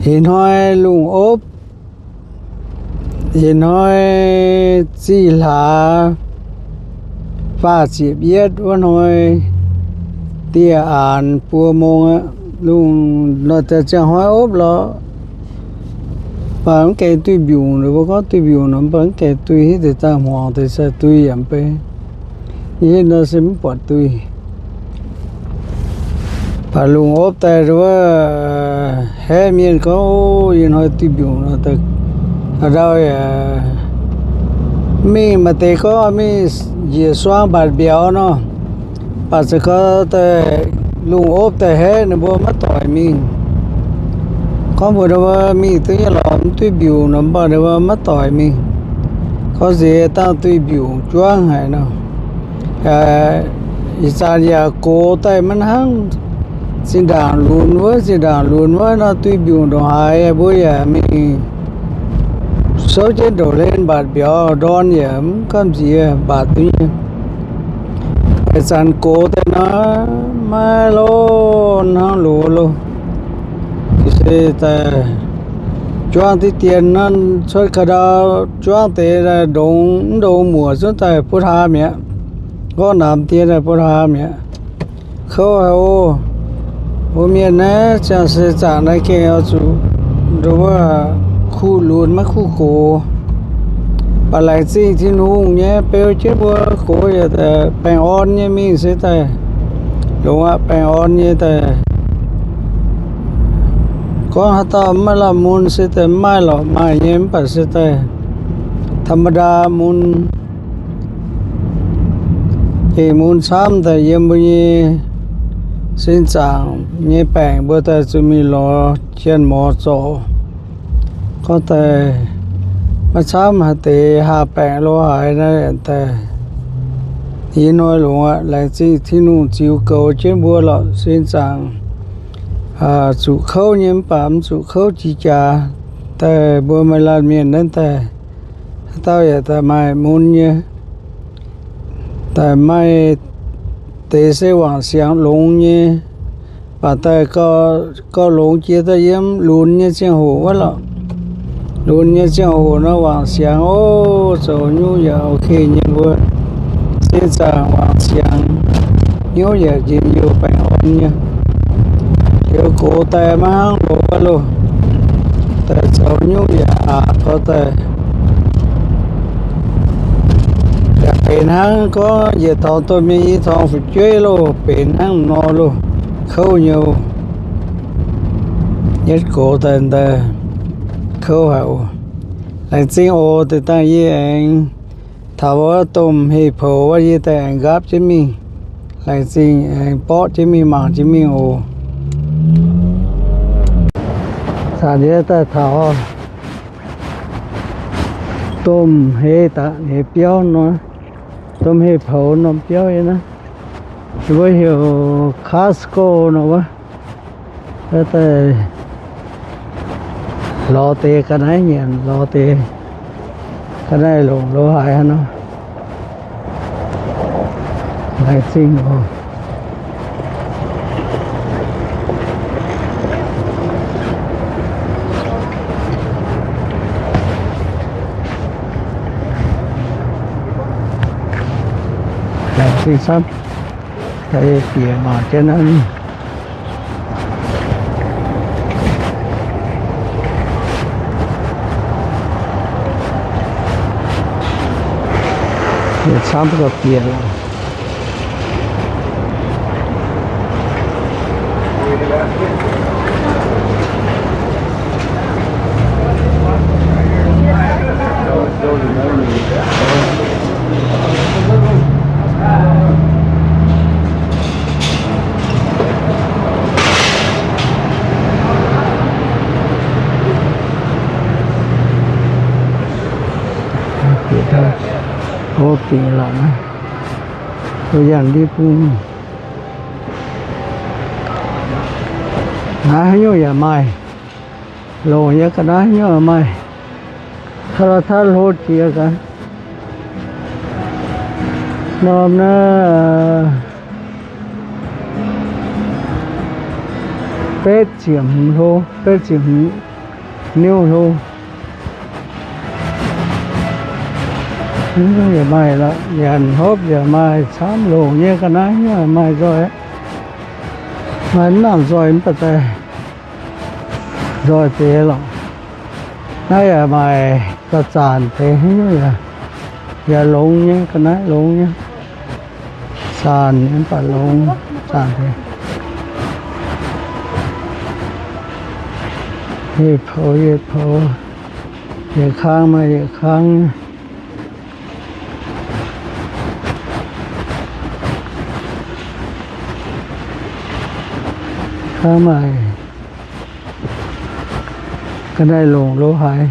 Hiện hỏi lùng ốp hiện hỏi chỉ là và chỉ biết vẫn hỏi tia án bùa mông á lùng nóจะ hỏi ốp lo và cái tuy biểu rồi có tuy biểu nó vẫn cái tuy hết thì ta hoàng thì sẽ tuy giảm pe như nó sẽ mất tuy và lùng ốp tay rồi hè miền có yên hỏi tuy biểu nó thật rồi mi mà thế có mi dễ xoang bát béo nó bà sẽ có tay lùng ốp tay hè nó bố mất tội mình có một đâu mi tự nhiên là tuy biểu nó bảo đâu mất tội mình có gì ta tuy biểu choang hay nào Italia cố tay mình hăng xin đàn luôn với nó tuy biểu đồ hai bữa giờ mình số chết đổ lên bát béo đòn hiểm con gì bát tuy nhiên cái sàn cố tay nó mai luôn hăng luôn cái ta choang thì tiền nó xuất cái đó choang thì là đông mùa xuống tại Phú Hà mẹ có làm tiền là Phú Hà mẹ khâu hậu hôm miền này chẳng sẽ trả lại cái chú rồi khu luôn mà khu cổ và lại gì thì nung nhé béo chết bữa cổ giờ tại bèn on nhé mình sẽ tại đúng ạ bèn on nhé tại có hạt tôm mà là muốn sẽ tại mai lọ mai nhém phải sẽ tại tham đa muốn thì muốn sắm tại yếm bao nhiêu xin chào nhé bèn bữa tại chúng mình lo trên mỏ chỗ có thể mà sắm hạt thì hạt bèn lo hải này tại thì nói luôn ạ lại chỉ thì nung chịu cầu trên bữa lọ xin chào chủ khâu nhiễm bám chủ khâu chỉ trả tại bữa mai làm miền đến tại tao giờ tại mai muốn nhé tại mai tế sẽ hoàng sáng lông nhé và tại có lông chia tại yếm luôn nhé trên hồ quá lọ luôn nhé trên hồ nó hoàng sáng ô rồi nhu giờ ok nhé bữa xin chào hoàng sáng nhớ giờ chỉ nhiều phải ổn nhé kiểu cổ tay mà hăng đồ luôn tại sao nhú dạ có tay đặc biệt hăng có giờ thằng tôi mi thằng phải chơi luôn biển hăng no luôn khâu nhiều nhất cổ tay ta khâu hậu lại xin ô thì ta với anh thảo tôm hay phở với tay anh gáp chứ mi lại xin anh bó chứ mi mảng chứ mi ô sản địa ta thảo tôm hê ta hê béo nó tôm hê phở nó béo vậy nó với hiệu Costco nó quá cái ta lo tê cái này nhỉ lo tê cái này lộn lo hại nó lại xin rồi xin sắp cái phía mà trên anh để sắp gặp phía ô tiền lắm tôi dành đi phun nãy nhớ giờ mai lồ nhớ cái đó nhớ mai thà thà lô chia cả nóเป็ดเฉียมโลเป็ดเฉียม New luôn. Giờ mai là dàn hốp giờ mai sám lồ như cái này nhưng mai rồi á. Mai nó rồi nó tệ. Rồi thế lắm. Nay là mai có sàn thế như là giờ lông nhé cái này lông nhé. Sàn em phải lông sàn thế. Hiệp hồ về khang mà về khang khang mà cái này lồng lỗ hại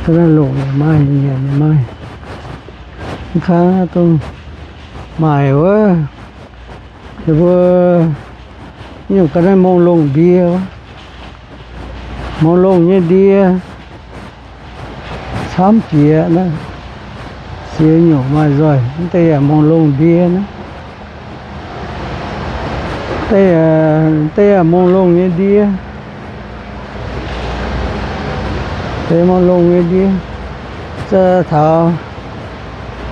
cái này lồng mai nhiều mai khang tôi mày quá thì vừa nhưng cái này mong lông bia quá mong lông như bia xám chìa nữa xìa nhiều mà rồi đây là mong lông bia nữa đây là mong lông như bia đây mong lông như bia giờ thảo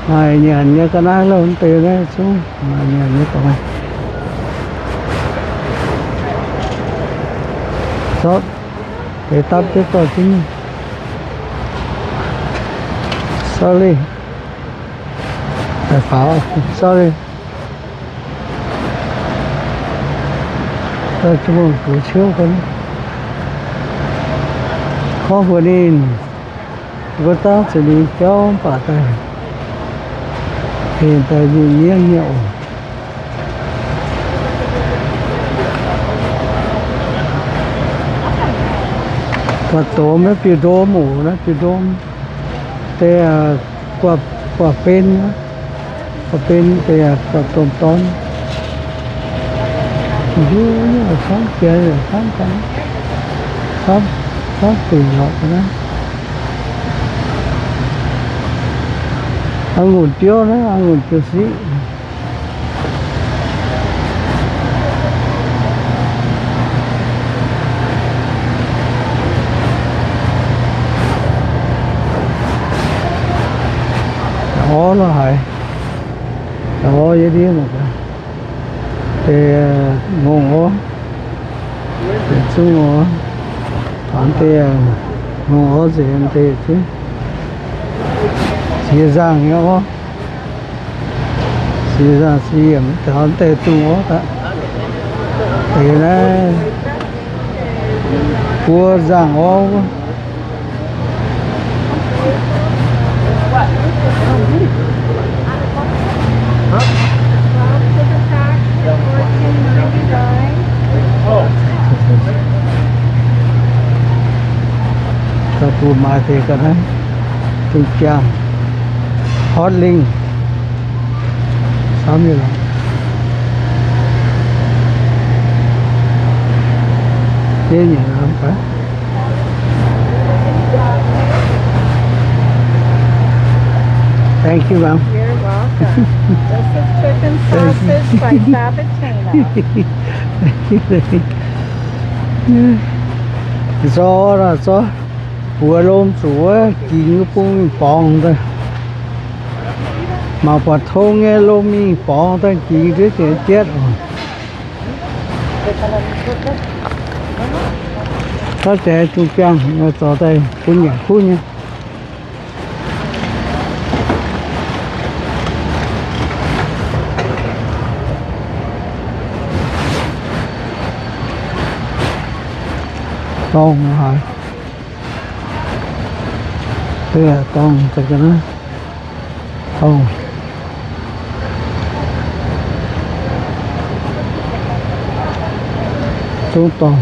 mày nhận như cái này luôn từ đây xuống mày nhận như cái này tốt để tắt tiếp vào chính sorry phải pháo sorry tôi cho một buổi chiều con khó vừa đi vừa ta sẽ đi cho bà tay hiện tại vì nghiêng nhậu và tổ mới bị đố mũ đó bị đố thế quả bên thì quả tôm tón dưới là sáng kia là sáng từ họ đó ăn nguồn tiêu đó ăn nguồn tiêu sĩ đó là hay đó vậy đi một cái thì ngon quá thì xuống ngó phản thì ngon gì em thì chứ xìa giang nhá quá xìa giang xìa em phản thì tung quá thì nó cua giang quá ta tu mai thì cái này tu chàng hot linh sao như là thế nhỉ không phải thank you ma'am. You're welcome. This is chicken sausage by Sabatino. do là do vừa lôm chúa chỉ như bông bong thôi mà quả thô nghe lôm mi bong thôi chỉ đứa trẻ chết rồi có trẻ trung trang nó cho đây khu nhá con hả đây là con cho nó không xuống con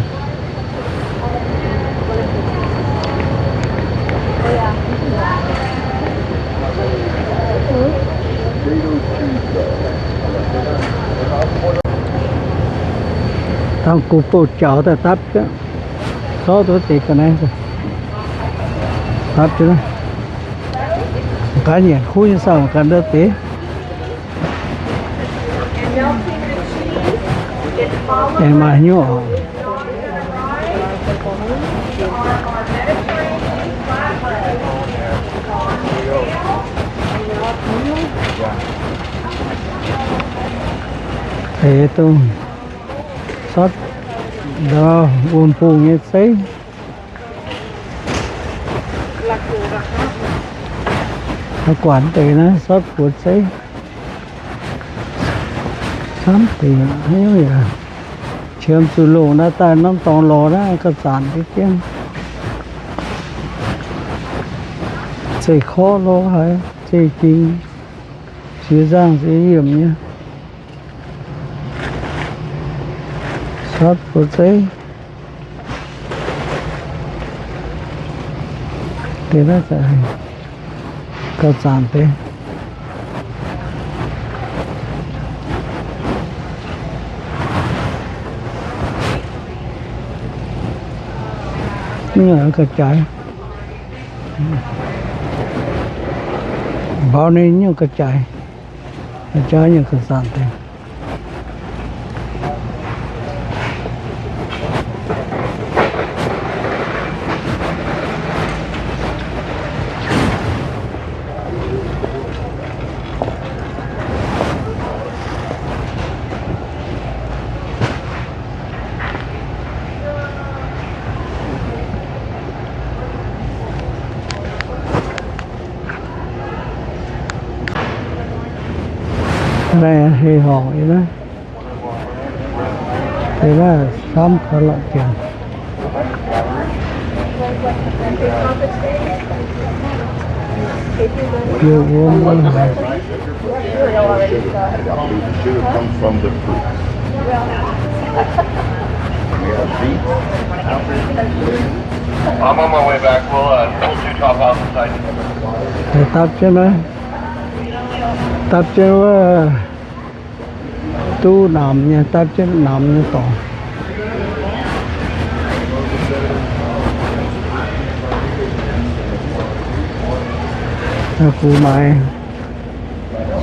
tao cũng bột chảo ta tắt chứ số tôi thì cái này rồi tắt chứ cá nhỉ khui như sao mà cá đỡ tí melting the cheese. It's followed em mà nhớ on to the right. Our Mediterranean flatbread. thế tôi sót đó buồn phụ như thế nó quản tiền nó sót của thế sắm tiền hay vậy chiếm su lô nó ta nó to lò đó cái sản cái tiếng chơi khó lo hay chơi kinh chia giang dễ hiểm nhá sót của thế thì nó sẽ cái sản thế nhưng ở cái trái bao nhiêu những cái trái những cái sản thế đây thì họ vậy đó thì là sắm có lợi tiền nhiều uống hơn The sugar comes from the fruit. I'm on my way back. We'll do top off inside. thì tập cho tu nằm nha tập cho nằm như tổ củ này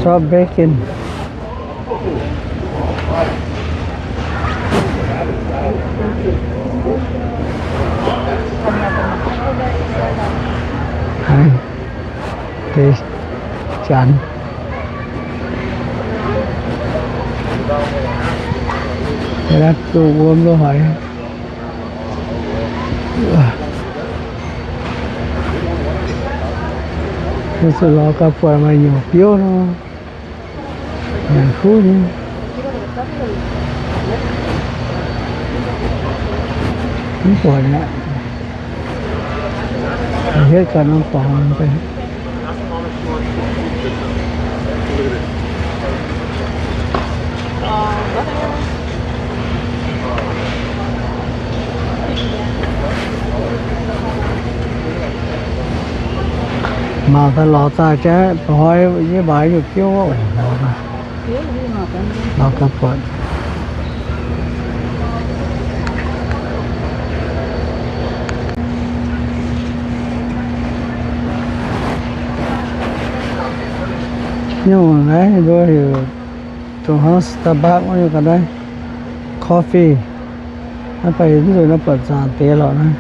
sốt bacon hay thì chán cái đó tôi uống nó hỏi cái sự lo cà phê mà nhiều phiếu nó nhà khu nhé không phải nè hết cả nó toàn cái mà ta lọt ta chứ hỏi với bài được kêu lọt cà phê nhưng mà đấy rồi thì tụi họ Starbucks như cái đấy coffee nó phải rồi nó bật sàn tê rồi này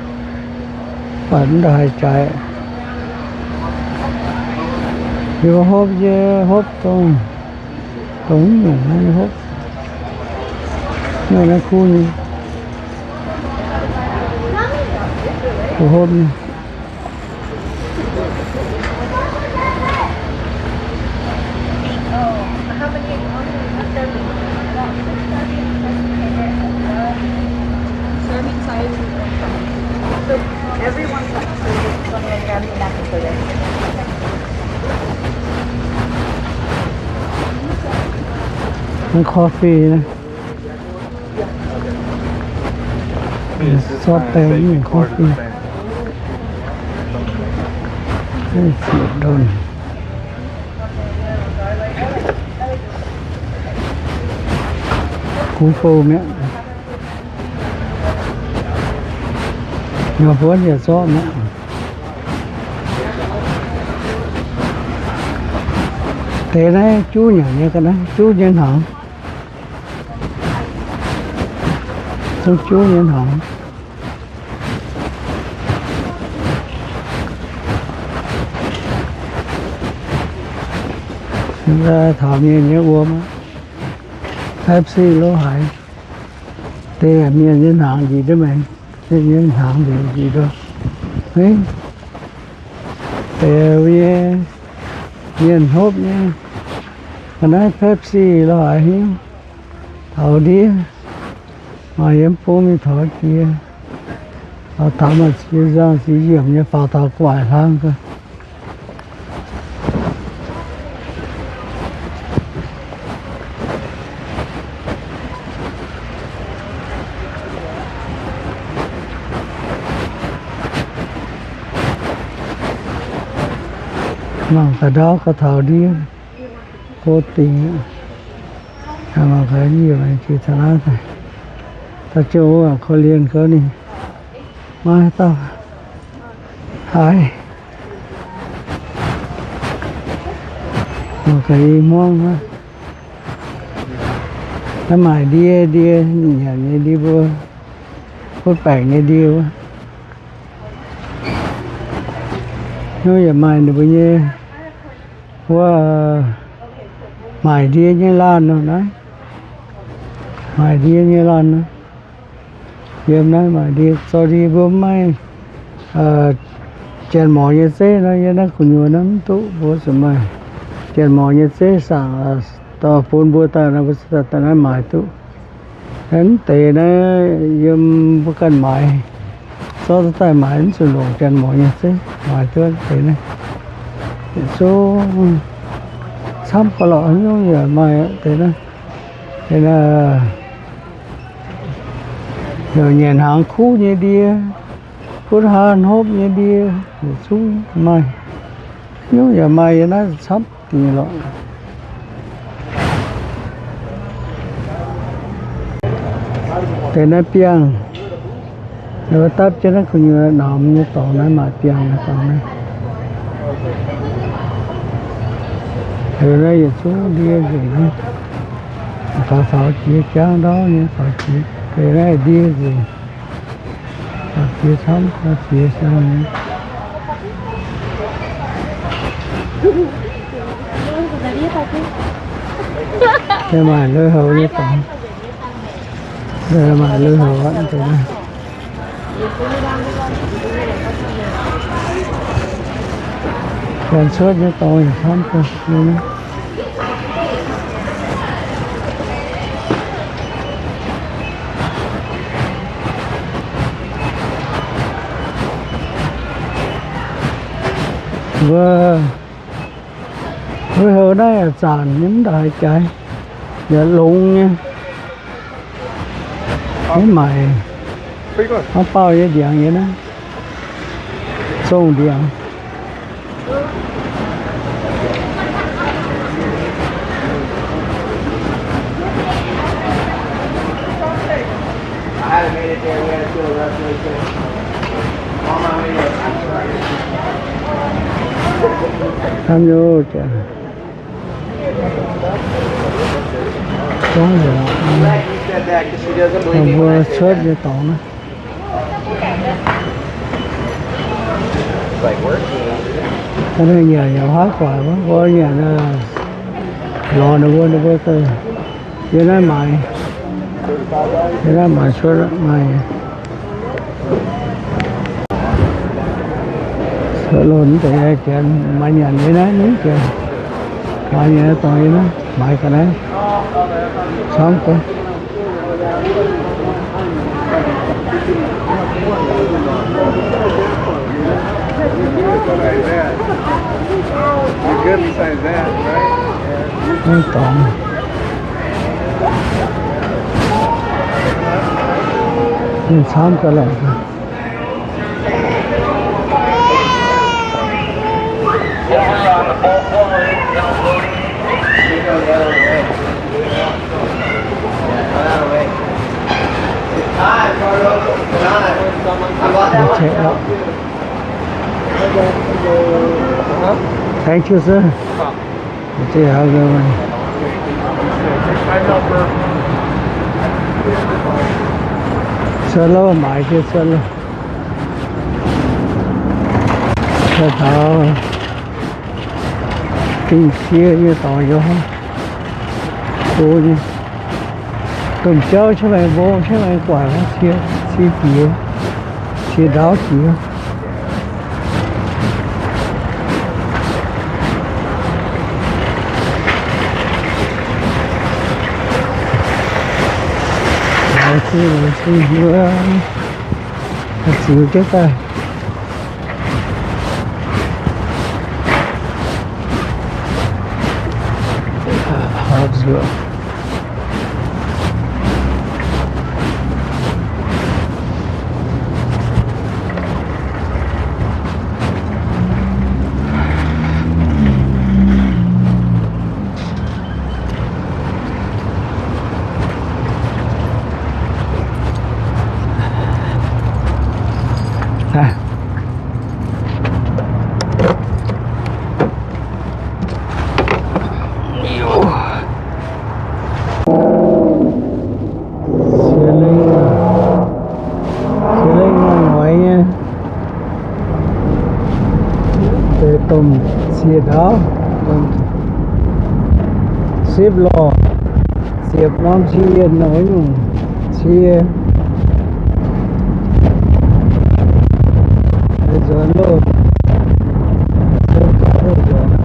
bẩn đời chạy vô hộp chứ hộp tông đúng rồi nó hộp nhưng nó khu như hộp như Serving size. So everyone's like something like that in that for them. nó coffee này sốt tê với mình coffee cái gì đồn cú phô mẹ nhỏ vốn giờ gió mẹ thế đấy chú nhỏ như cái đấy chú nhân hả không chú nhân hỏng ra thảo miền nhớ uống á Pepsi lỗ hải tê miền nhân hàng gì đó mày tê nhân hàng gì đó ấy tê miền hốp nhé cái này Pepsi lỗ hải hiếu thảo đi mà em phố mi thảo kia thảo mà chia ra chỉ điểm như phao thảo quải hàng cơ mà cái đó có thảo đi cố tình mà cái gì mà chỉ thằng nào thôi ta chỗ à khó liền cơ này mai tao hai một cái mong á nó mày đi nhà này đi vô phút bảy này đi vô nó giờ mày được bao nhiêu qua mày đi như lan rồi đấy mày đi như lan nữa hôm nay mày đi sorry bữa mai chèn mỏ như thế nó cũng nhiều lắm tụ bố sự mày chèn mỏ như thế sáng tao phun bữa ta nó bữa ta nói mày tụ đến tệ nó hôm bữa cần mày số tay mày đến sử dụng chèn mỏ như thế mày thương tệ này số sắm có lọ giống như mày tệ này thế là rồi nhàn hàng khu như đi phút hàn hốp như đi xuống mày nếu giờ mày nó sắp thì lọ thế nó piang rồi tắt cho nó cũng như nằm như tổ nó mà piang nó còn này rồi đây giờ xuống đi gì nữa phải chia chán đó nhé phải chia cái này đi gì chia sống chia xong cái mà lưỡi hầu như tổng đây là mà lưỡi hầu vẫn thế này sản xuất như tôi sống thôi vừa hồi đây là sàn những đại chạy giờ lụng nha cái mày nó bao nhiêu điện vậy đó sông điện tham vô chả có rồi vừa xuất cho tổ nó cái này nhà hóa quả quá có nhà nó lò nó vô từ vậy đó mày vậy đó mày xuất đó mày sợ luôn thì chuyện mà nhà vậy đó nếu chuyện mà nhà tôi nó mày cái đấy xong coi Good besides that, right? không còn nhưng xong cái lại chạy đó thấy chưa sir chị hao rồi Solo mãi cái solo Thật thở Kinh xia như tỏ vô không Cô như Cầm cháu cho mày vô cho mày quả nó xia Xia phía Xia đáo phía Xia nữa Thật sự cái tay Hot rửa tôm xia đó xếp lò xếp món xia nói nụ xia giờ lô xếp cá rồi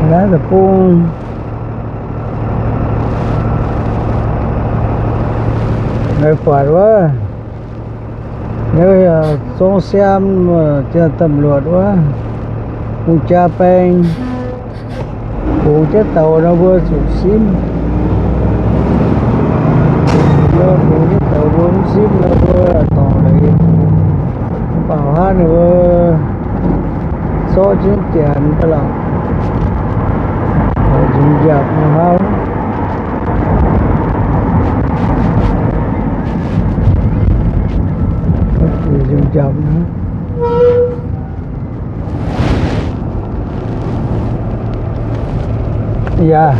lá là buông người phải quá nhớ xuống xem cho tầm luật quá cùng cha pen cùng chiếc tàu nó vừa sụp xím cùng chiếc tàu vừa xím nó vừa tàu này bảo hát nó vừa số chiến tiền cái lòng dùng dập mà không có thể dùng dập nữa dạ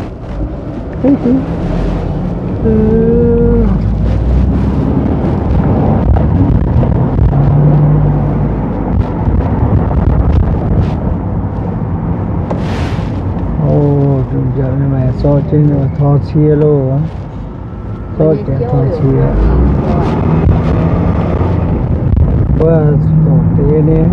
giờ này mẹ so trên rồi thò chia luôn á so chè thò chia qua tổ tế nè